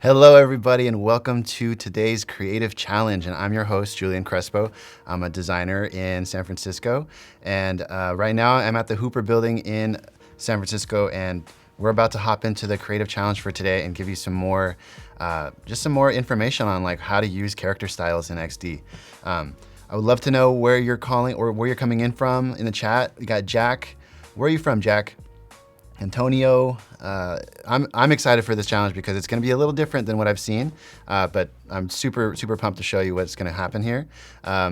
Hello, everybody, and welcome to today's Creative Challenge. And I'm your host, Julian Crespo. I'm a designer in San Francisco. And right now, I'm at the Hooper Building in San Francisco, and we're about to hop into the Creative Challenge for today and give you some more, just some more information on like how to use character styles in XD. I would love to know where you're calling or where you're coming in from in the chat. We got Jack. Where are you from, Jack? Antonio, I'm excited for this challenge because it's going to be a little different than what I've seen, but I'm super pumped to show you what's going to happen here.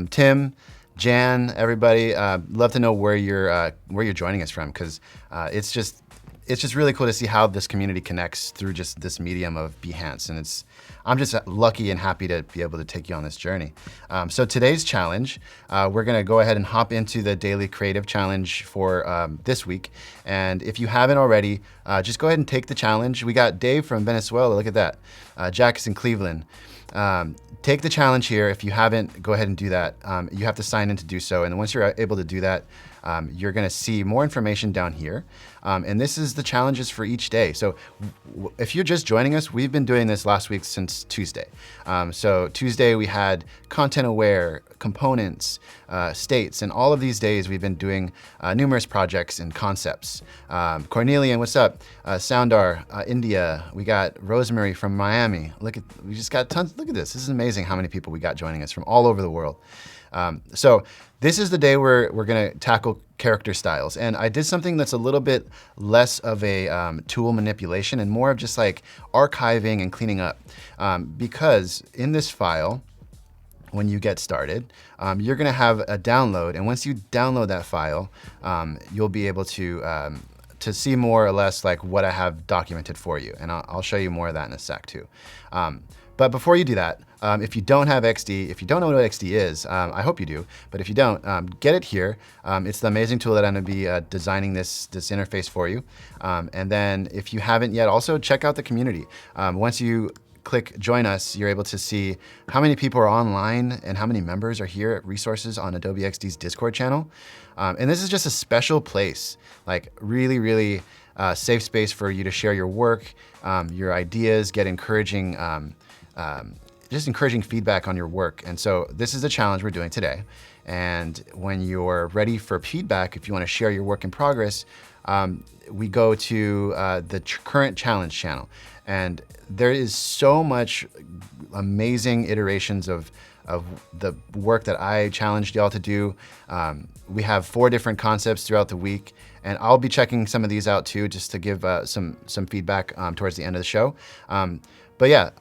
Tim, Jan, everybody, love to know where you're joining us from because it's just really cool to see how this community connects through just this medium of Behance, and I'm just lucky and happy to be able to take you on this journey. So today's challenge, we're gonna go ahead and hop into the daily creative challenge for this week. And if you haven't already, just go ahead and take the challenge. We got Dave from Venezuela, look at that. Jack's in Cleveland. Take the challenge here. If you haven't, go ahead and do that. You have to sign in to do so. And once you're able to do that, you're gonna see more information down here. And this is the challenges for each day. So if you're just joining us, we've been doing this last week since Tuesday. So Tuesday we had content aware, components, states, and all of these days we've been doing numerous projects and concepts. Cornelian, what's up? Soundar, India. We got Rosemary from Miami. We just got tons. Look at this. This is amazing how many people we got joining us from all over the world. So this is the day where we're gonna tackle character styles. And I did something that's a little bit less of a tool manipulation and more of just like archiving and cleaning up. Because in this file, when you get started, you're gonna have a download. And once you download that file, you'll be able to see more or less like what I have documented for you. And I'll show you more of that in a sec too. But before you do that, if you don't have XD, if you don't know what XD is, I hope you do, but if you don't, get it here. It's the amazing tool that I'm gonna be designing this interface for you. And then if you haven't yet, also check out the community. Once you click join us, you're able to see how many people are online and how many members are here at resources on Adobe XD's Discord channel. And this is just a special place, like really safe space for you to share your work, your ideas, get encouraging, just encouraging feedback on your work. And so this is the challenge we're doing today. And when you're ready for feedback, if you want to share your work in progress, we go to the current challenge channel. And there is so much amazing iterations of the work that I challenged y'all to do. We have 4 different concepts throughout the week, and I'll be checking some of these out too, just to give some feedback towards the end of the show. But yeah,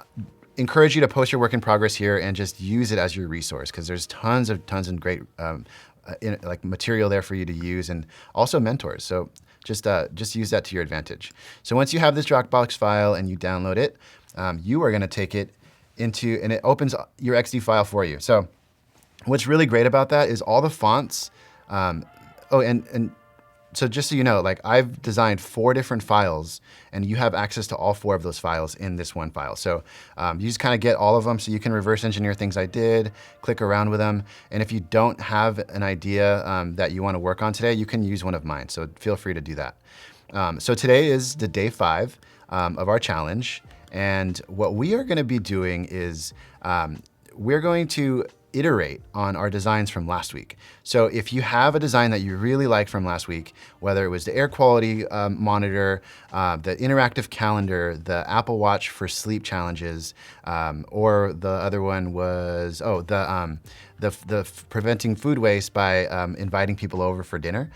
encourage you to post your work in progress here and just use it as your resource, because there's tons of great like material there for you to use, and also mentors. So just use that to your advantage. So once you have this Dropbox file and you download it, you are going to take it into, and it opens your XD file for you. So what's really great about that is all the fonts. So just so you know, like I've designed 4 different files, and you have access to all 4 of those files in this one file. So you just kind of get all of them, so you can reverse engineer things I did, click around with them. And if you don't have an idea that you want to work on today, you can use one of mine. So feel free to do that. So today is the day 5 of our challenge. And what we are going to be doing is we're going to iterate on our designs from last week. So if you have a design that you really liked from last week, whether it was the air quality monitor, the interactive calendar, the Apple Watch for sleep challenges, or the other one was, the preventing food waste by inviting people over for dinner.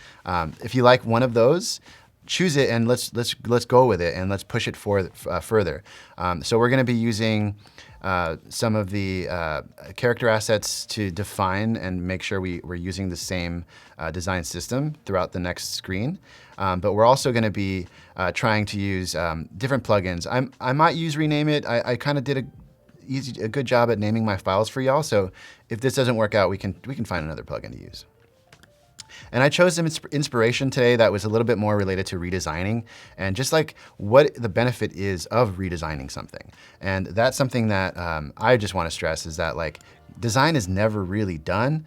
If you like one of those, choose it and let's go with it and let's push it further. So we're going to be using some of the character assets to define and make sure we're using the same design system throughout the next screen. But we're also going to be trying to use different plugins. I might use Rename It. I kind of did a good job at naming my files for y'all. So if this doesn't work out, we can find another plugin to use. And I chose some inspiration today that was a little bit more related to redesigning and just like what the benefit is of redesigning something. And that's something that I just want to stress is that like design is never really done.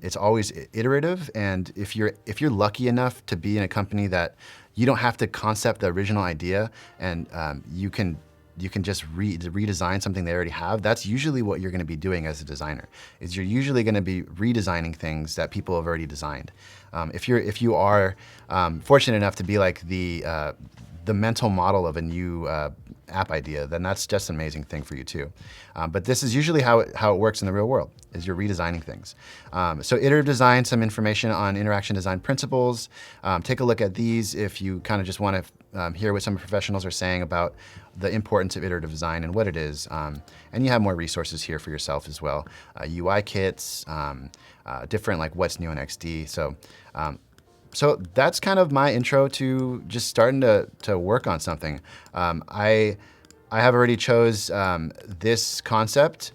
It's always iterative. And if you're lucky enough to be in a company that you don't have to concept the original idea and you can you can just redesign something they already have. That's usually what you're going to be doing as a designer. Is you're usually going to be redesigning things that people have already designed. If you are fortunate enough to be like the mental model of a new app idea, then that's just an amazing thing for you too. But this is usually how it works in the real world, is you're redesigning things. So iterative design, some information on interaction design principles. Take a look at these if you kind of just want to hear what some professionals are saying about the importance of iterative design and what it is. And you have more resources here for yourself as well. UI kits, different like what's new in XD. So that's kind of my intro to just starting to work on something. I have already chose this concept,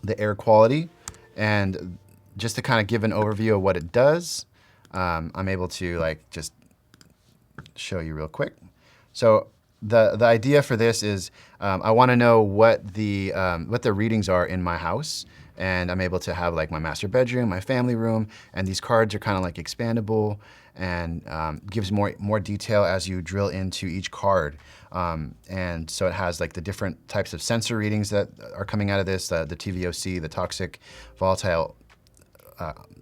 the air quality, and just to kind of give an overview of what it does, I'm able to like just show you real quick. So the idea for this is I want to know what the readings are in my house. And I'm able to have like my master bedroom, my family room, and these cards are kind of like expandable and gives more detail as you drill into each card. And so it has like the different types of sensor readings that are coming out of this, the TVOC, the toxic, volatile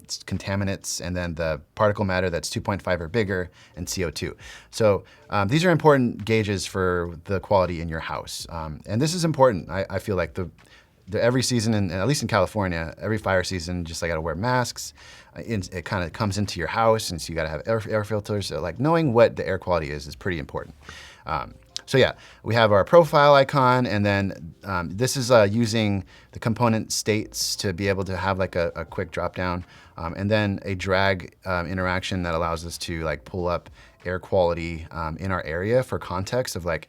contaminants, and then the particle matter that's 2.5 or bigger, and CO2. So these are important gauges for the quality in your house. And this is important. I feel like every season, and at least in California, every fire season, just like gotta wear masks. It kind of comes into your house, and so you gotta have air filters. So like knowing what the air quality is pretty important. So yeah, we have our profile icon, and then this is using the component states to be able to have like a quick drop down, and then a drag interaction that allows us to like pull up air quality in our area for context of like,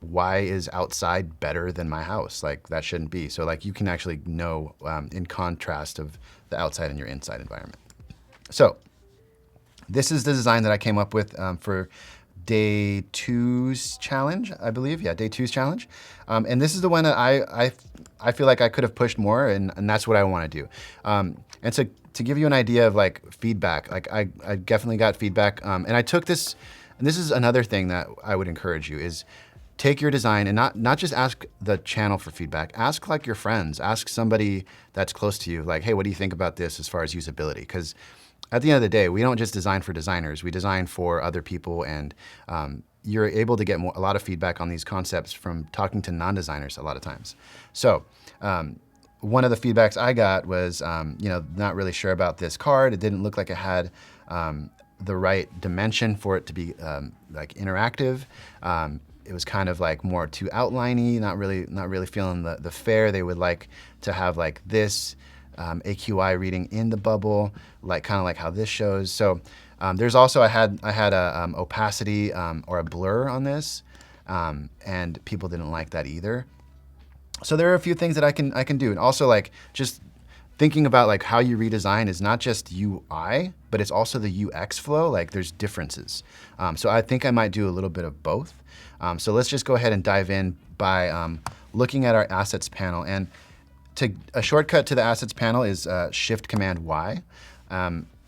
why is outside better than my house? Like that shouldn't be. So like you can actually know in contrast of the outside and your inside environment. So this is the design that I came up with for day 2's challenge, I believe. Yeah, day 2's challenge. And this is the one that I feel like I could have pushed more, and that's what I want to do. And so to give you an idea of like feedback, like I definitely got feedback. And I took this, and this is another thing that I would encourage you is take your design and not just ask the channel for feedback. Ask like your friends. Ask somebody that's close to you, like, hey, what do you think about this as far as usability? Because at the end of the day, we don't just design for designers. We design for other people, and you're able to get a lot of feedback on these concepts from talking to non-designers a lot of times. So one of the feedbacks I got was, not really sure about this card. It didn't look like it had the right dimension for it to be like interactive. It was kind of like more too outliney, not really feeling the fare. They would like to have like this AQI reading in the bubble, like kind of like how this shows. So there's also, I had a opacity or a blur on this, and people didn't like that either. So there are a few things that I can do. And also like just thinking about like how you redesign is not just UI, but it's also the UX flow. Like there's differences. So I think I might do a little bit of both. So let's just go ahead and dive in by looking at our assets panel. And a shortcut to the assets panel is Shift Command Y.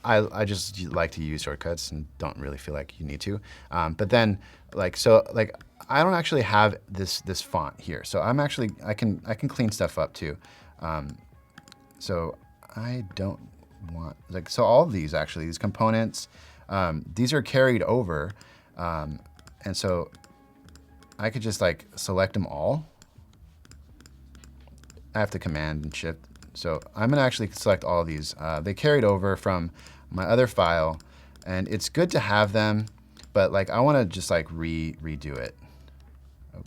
I just like to use shortcuts and don't really feel like you need to. But then I don't actually have this font here. So I can clean stuff up too. So I don't want, so all of these actually, these components, these are carried over. And so I could just like select them all. I have to Command and Shift. So I'm gonna actually select all of these. They carried over from my other file, and it's good to have them, but like I wanna just like redo it. Oh.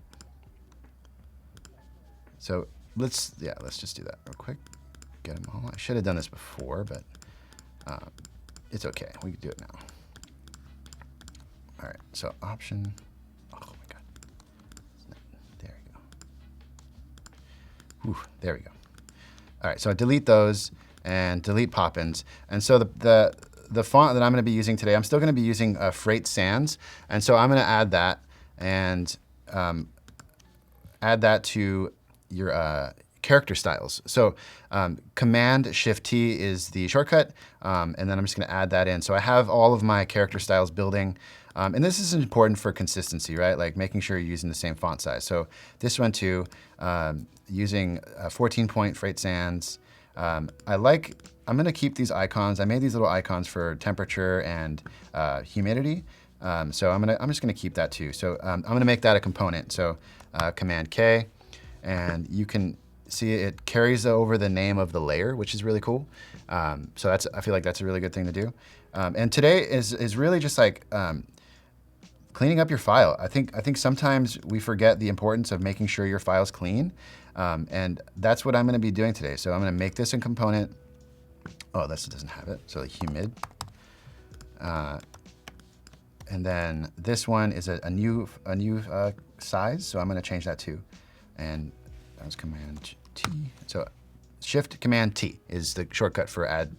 So let's just do that real quick. Get them all. I should have done this before, but it's okay. We can do it now. All right, so Option. Oh my God. There we go. Whew, there we go. All right, so I delete those and delete pop-ins. And so the font that I'm going to be using today, I'm still going to be using Freight Sans, and so I'm going to add that and add that to your character styles. So Command Shift T is the shortcut, and then I'm just going to add that in. So I have all of my character styles building. And this is important for consistency, right? Like making sure you're using the same font size. So this one too, using 14-point freight sans. I'm gonna keep these icons. I made these little icons for temperature and humidity. So I'm just gonna keep that too. So I'm gonna make that a component. So Command K, and you can see it carries over the name of the layer, which is really cool. So I feel like that's a really good thing to do. And today is really just like cleaning up your file. I think sometimes we forget the importance of making sure your file's clean. And that's what I'm gonna be doing today. So I'm gonna make this a component. Oh, this doesn't have it, so like humid. And then this one is a new size, so I'm gonna change that too. And that was Command T. So Shift Command T is the shortcut for add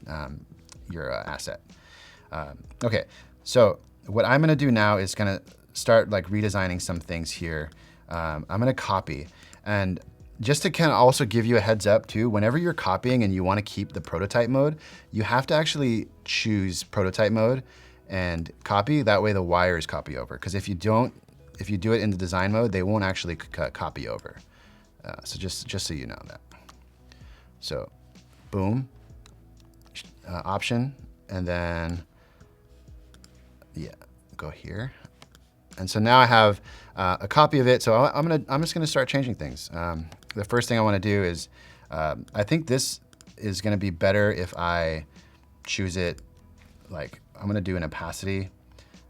your asset. Okay, so what I'm gonna do now is gonna start like redesigning some things here. I'm gonna copy, and just to kind of also give you a heads up too, whenever you're copying and you wanna keep the prototype mode, you have to actually choose prototype mode and copy. That way the wires copy over. Because if you do it in the design mode, they won't actually copy over. So just so you know that. So boom, option, and then yeah, go here. And so now I have a copy of it. So I'm just gonna start changing things. The first thing I wanna do is, I think this is gonna be better if I choose it, like I'm gonna do an opacity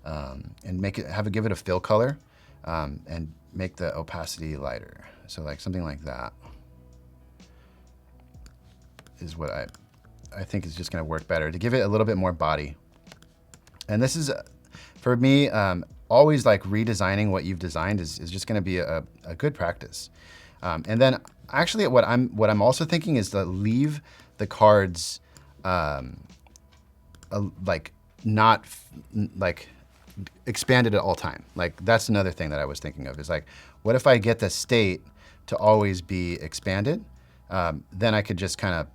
and give it a fill color and make the opacity lighter. So like something like that is what I think is just gonna work better to give it a little bit more body. And this is, for me, always like redesigning what you've designed is just gonna be a good practice. And then actually what I'm also thinking is to leave the cards like not like expanded at all time. Like that's another thing that I was thinking of is like, what if I get the state to always be expanded? Then I could just kind of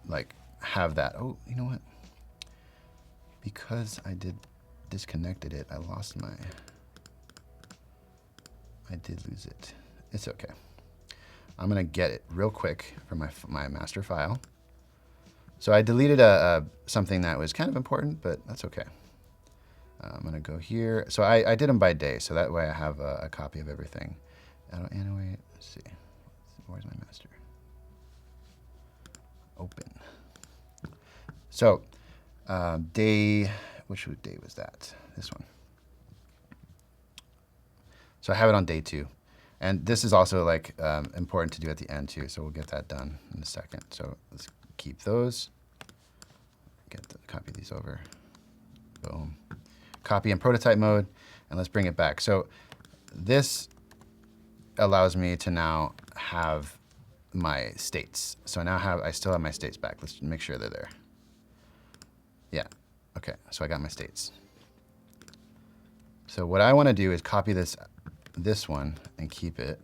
like have that. Oh, you know what? Because I disconnected it, I did lose it. It's okay. I'm gonna get it real quick from my master file. So I deleted something that was kind of important, but that's okay. I'm gonna go here. So I did them by day, so that way I have a copy of everything. Anyway, let's see. Where's my master? Open. So which day was that? This one. So I have it on day 2. And this is also like important to do at the end too, so we'll get that done in a second. So let's keep those, copy these over, boom. Copy in prototype mode, and let's bring it back. So this allows me to now have my states. So now I still have my states back. Let's make sure they're there. Yeah, okay, so I got my states. So what I wanna do is copy this one and keep it.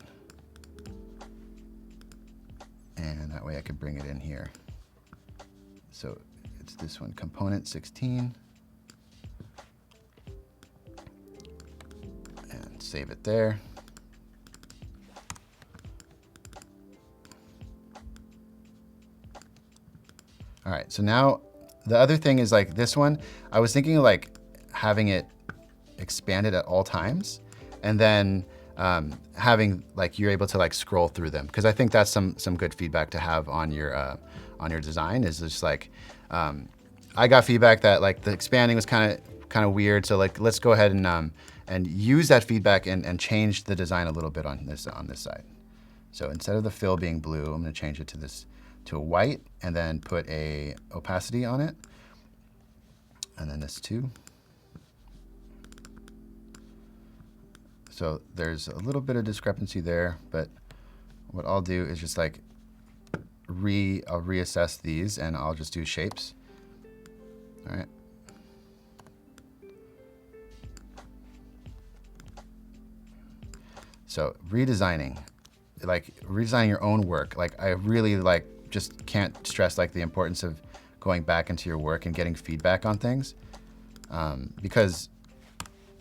And that way I could bring it in here. So it's this one, component 16. And save it there. All right, so now the other thing is like this one, I was thinking of like having it expanded at all times, and then having like you're able to like scroll through them, because I think that's some good feedback to have on your design. Is just like I got feedback that like the expanding was kind of weird. So like let's go ahead and use that feedback and change the design a little bit on this side. So instead of the fill being blue, I'm going to change it to a white, and then put a opacity on it, and then this too. So there's a little bit of discrepancy there, but what I'll do is just like I'll reassess these, and I'll just do shapes. All right. So redesigning your own work. Like I really just can't stress like the importance of going back into your work and getting feedback on things, because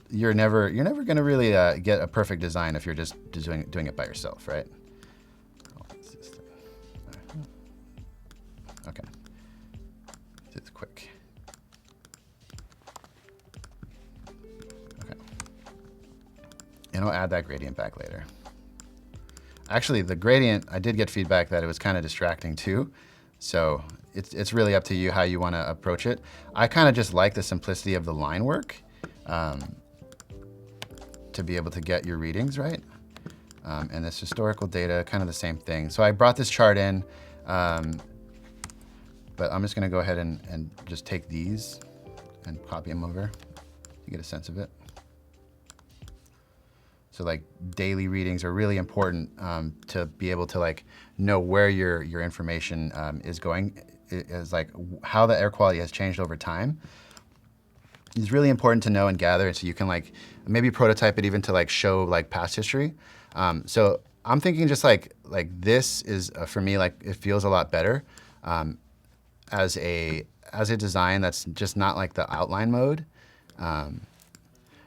you're never gonna really get a perfect design if you're just doing it by yourself, right? Okay, it's quick. Okay, and I'll add that gradient back later. Actually, the gradient, I did get feedback that it was kind of distracting too. So it's really up to you how you want to approach it. I kind of just like the simplicity of the line work to be able to get your readings right. And this historical data, kind of the same thing. So I brought this chart in, but I'm just going to go ahead and just take these and copy them over to get a sense of it. So like daily readings are really important to be able to like know where your information is going, is like how the air quality has changed over time. It's really important to know and gather, so you can like maybe prototype it even to like show like past history. So I'm thinking just like this is for me, like it feels a lot better as a design that's just not like the outline mode.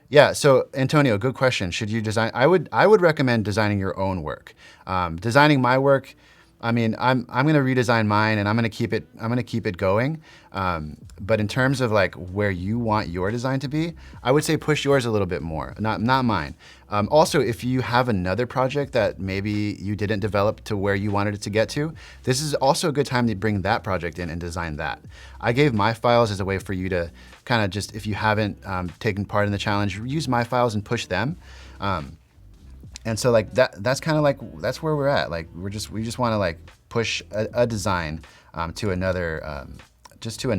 Yeah, so Antonio, good question. Should you design? I would recommend designing your own work. Designing my work, I mean, I'm going to redesign mine and I'm going to keep it going. But in terms of like where you want your design to be, I would say push yours a little bit more, not mine. Also, if you have another project that maybe you didn't develop to where you wanted it to get to, this is also a good time to bring that project in and design that. I gave my files as a way for you to kind of just, if you haven't taken part in the challenge, use my files and push them. And so like that's kind of like, that's where we're at. Like we just want to like push a design to another, just to a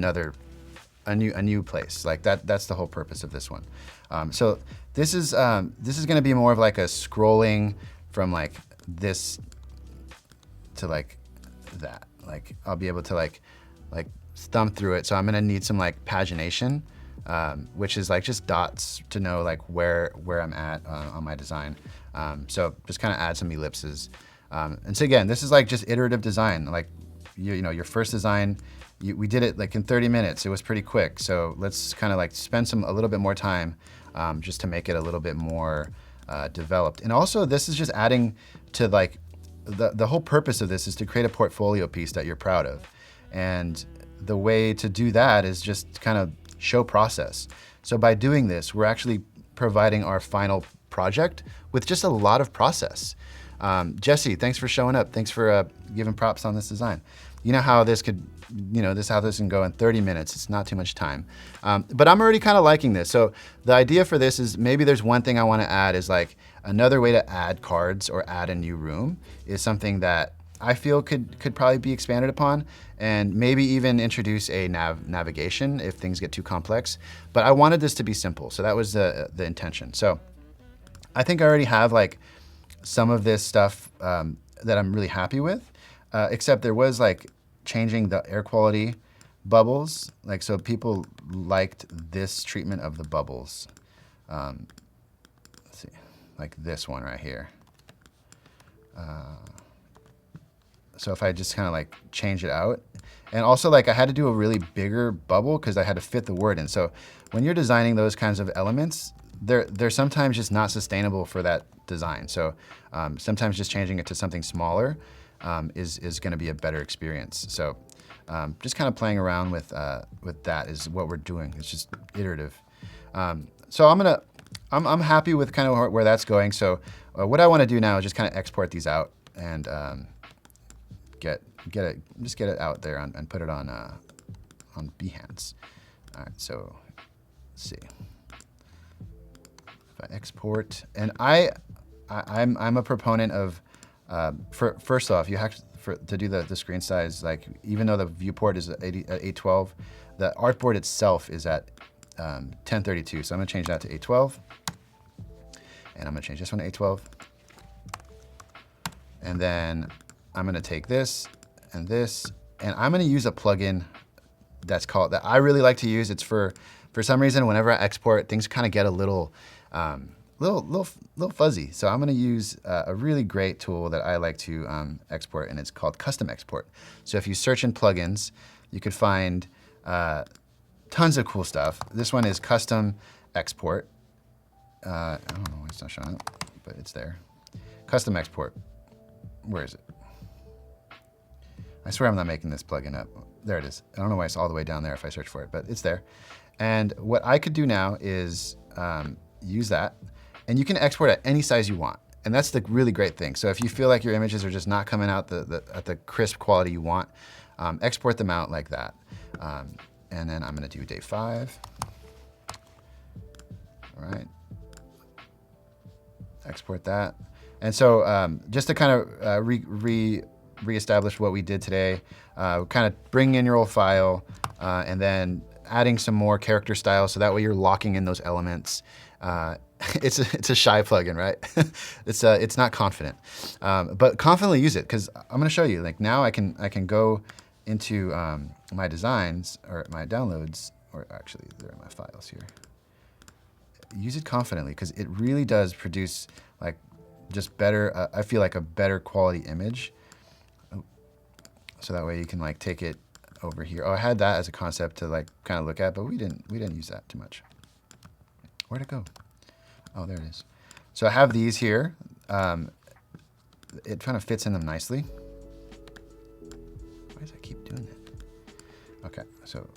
new place. Like that's the whole purpose of this one. So this is going to be more of like a scrolling from like this to like that. Like I'll be able to like thumb through it. So I'm going to need some like pagination, which is like just dots to know like where I'm at on my design. So just kind of add some ellipses. And so again, this is like just iterative design. Like you know, your first design, we did it like in 30 minutes. It was pretty quick. So let's kind of like spend a little bit more time just to make it a little bit more developed. And also this is just adding to like, the whole purpose of this is to create a portfolio piece that you're proud of. And the way to do that is just kind of show process. So by doing this, we're actually providing our final project with just a lot of process. Jesse, thanks for showing up. Thanks for giving props on this design. You know how this could, how this can go in 30 minutes. It's not too much time. But I'm already kind of liking this. So the idea for this is maybe there's one thing I want to add is like another way to add cards or add a new room is something that I feel could probably be expanded upon, and maybe even introduce a navigation if things get too complex. But I wanted this to be simple, so that was the intention. So I think I already have like some of this stuff that I'm really happy with, except there was like changing the air quality bubbles. Like, so people liked this treatment of the bubbles. Let's see, like this one right here. So if I just kind of like change it out, and also like I had to do a really bigger bubble because I had to fit the word in. So when you're designing those kinds of elements, they're sometimes just not sustainable for that design. So sometimes just changing it to something smaller is going to be a better experience. So just kind of playing around with that is what we're doing. It's just iterative. So I'm happy with kind of where that's going. So what I want to do now is just kind of export these out and just get it out there and put it on Behance. All right, so let's see. If I export, and I'm a proponent of first off, you have to do the screen size, like even though the viewport is at 812, the artboard itself is at 1032. So I'm gonna change that to 812, and I'm gonna change this one to 812, and then I'm gonna take this, and I'm gonna use a plugin that I really like to use. It's for some reason, whenever I export, things kind of get a little fuzzy. So I'm gonna use a really great tool that I like to export, and it's called Custom Export. So if you search in plugins, you could find tons of cool stuff. This one is Custom Export. I don't know why it's not showing up, but it's there. Custom export. Where is it? I swear I'm not making this plugin up. There it is. I don't know why it's all the way down there if I search for it, but it's there. And what I could do now is use that, and you can export at any size you want. And that's the really great thing. So if you feel like your images are just not coming out at the crisp quality you want, export them out like that. And then I'm gonna do day 5. All right, export that. And so just to kind of reestablish what we did today, kind of bringing in your old file and then adding some more character style so that way you're locking in those elements. It's a shy plugin, right? It's not confident, but confidently use it because I'm going to show you. Like now I can go into my designs or my downloads, or actually they're in my files here. Use it confidently because it really does produce like just better. I feel like a better quality image. So that way you can like take it over here. Oh, I had that as a concept to like kind of look at, but we didn't use that too much. Where'd it go? Oh, there it is. So I have these here. It kind of fits in them nicely. Why does I keep doing that? Okay, so.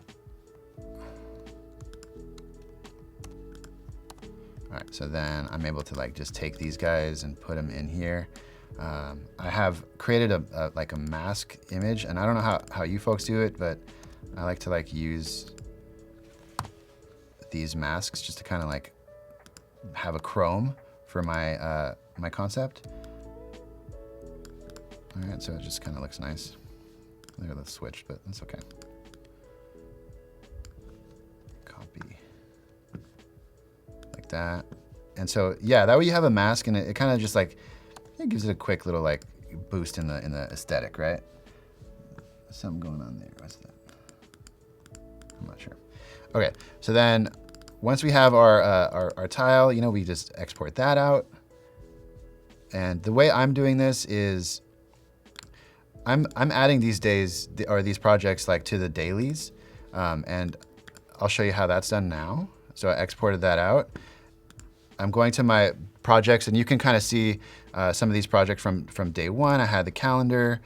All right, so then I'm able to like just take these guys and put them in here. I have created like a mask image, and I don't know how you folks do it, but I like to like use these masks just to kind of like have a chrome for my my concept. All right, so it just kind of looks nice. There, let's switch, but that's okay. Copy like that, and so yeah, that way you have a mask, and it kind of just like it gives it a quick little like boost in the aesthetic, right? Something going on there. What's that? I'm not sure. Okay, so then once we have our tile, you know, we just export that out. And the way I'm doing this is I'm adding these days or these projects like to the dailies, and I'll show you how that's done now. So I exported that out. I'm going to my projects, and you can kind of see some of these projects from day 1. I had the calendar.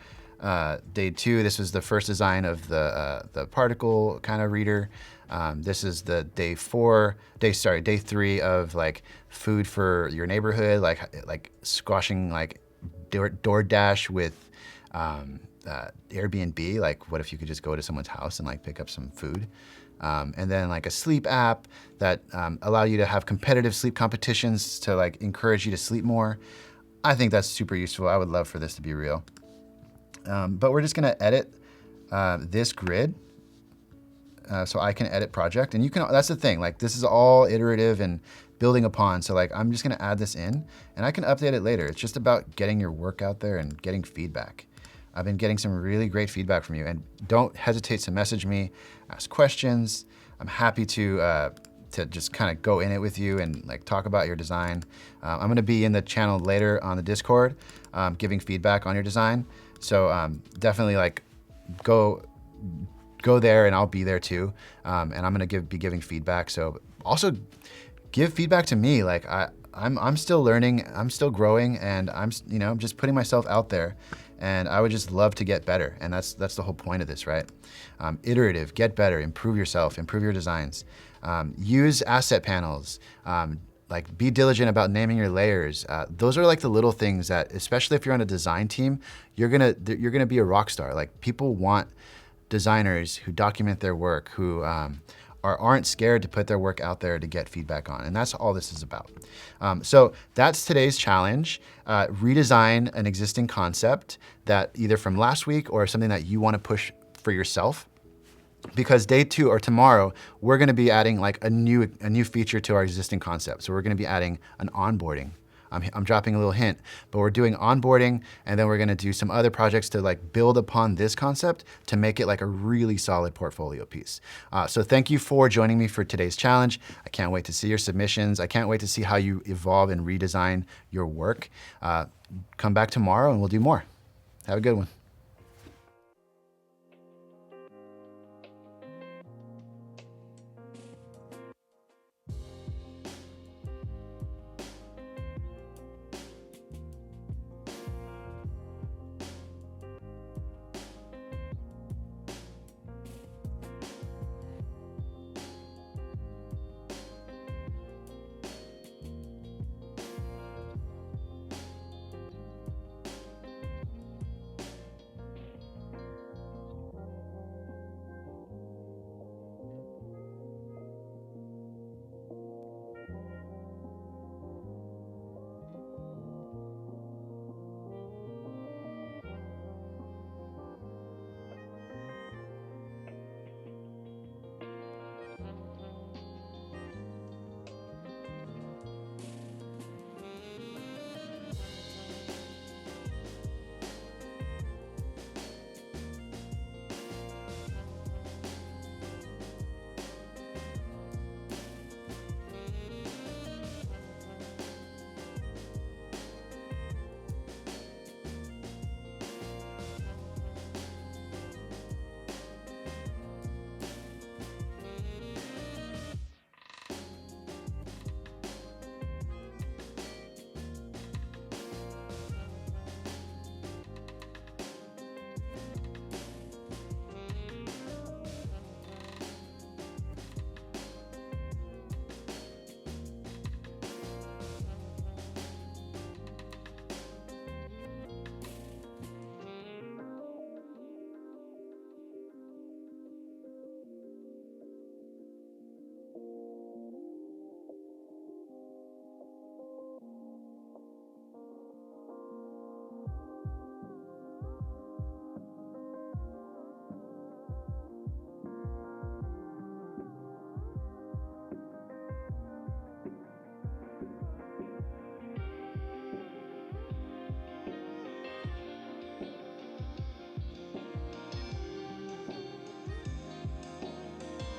Day 2, this was the first design of the particle kind of reader. This is the day 3 of like food for your neighborhood, like squashing like DoorDash with Airbnb. Like, what if you could just go to someone's house and like pick up some food? And then like a sleep app that allow you to have competitive sleep competitions to like encourage you to sleep more. I think that's super useful. I would love for this to be real. But we're just gonna edit this grid so I can edit project, and you can, that's the thing, like this is all iterative and building upon. So like, I'm just gonna add this in and I can update it later. It's just about getting your work out there and getting feedback. I've been getting some really great feedback from you, and don't hesitate to message me, ask questions. I'm happy to just kind of go in it with you and like talk about your design. I'm gonna be in the channel later on the Discord giving feedback on your design. So definitely like go there, and I'll be there too. And I'm gonna be giving feedback. So also give feedback to me. Like I'm still learning, I'm still growing, and I'm just putting myself out there. And I would just love to get better. And that's the whole point of this, right? Iterative, get better, improve yourself, improve your designs. Use asset panels. Like be diligent about naming your layers. Those are like the little things that, especially if you're on a design team, you're gonna be a rock star. Like people want designers who document their work, who aren't scared to put their work out there to get feedback on. And that's all this is about. So that's today's challenge. Redesign an existing concept that either from last week or something that you want to push for yourself. Because day 2 or tomorrow, we're gonna be adding like a new feature to our existing concept. So we're gonna be adding an onboarding. I'm dropping a little hint, but we're doing onboarding, and then we're gonna do some other projects to like build upon this concept to make it like a really solid portfolio piece. So thank you for joining me for today's challenge. I can't wait to see your submissions. I can't wait to see how you evolve and redesign your work. Come back tomorrow and we'll do more. Have a good one.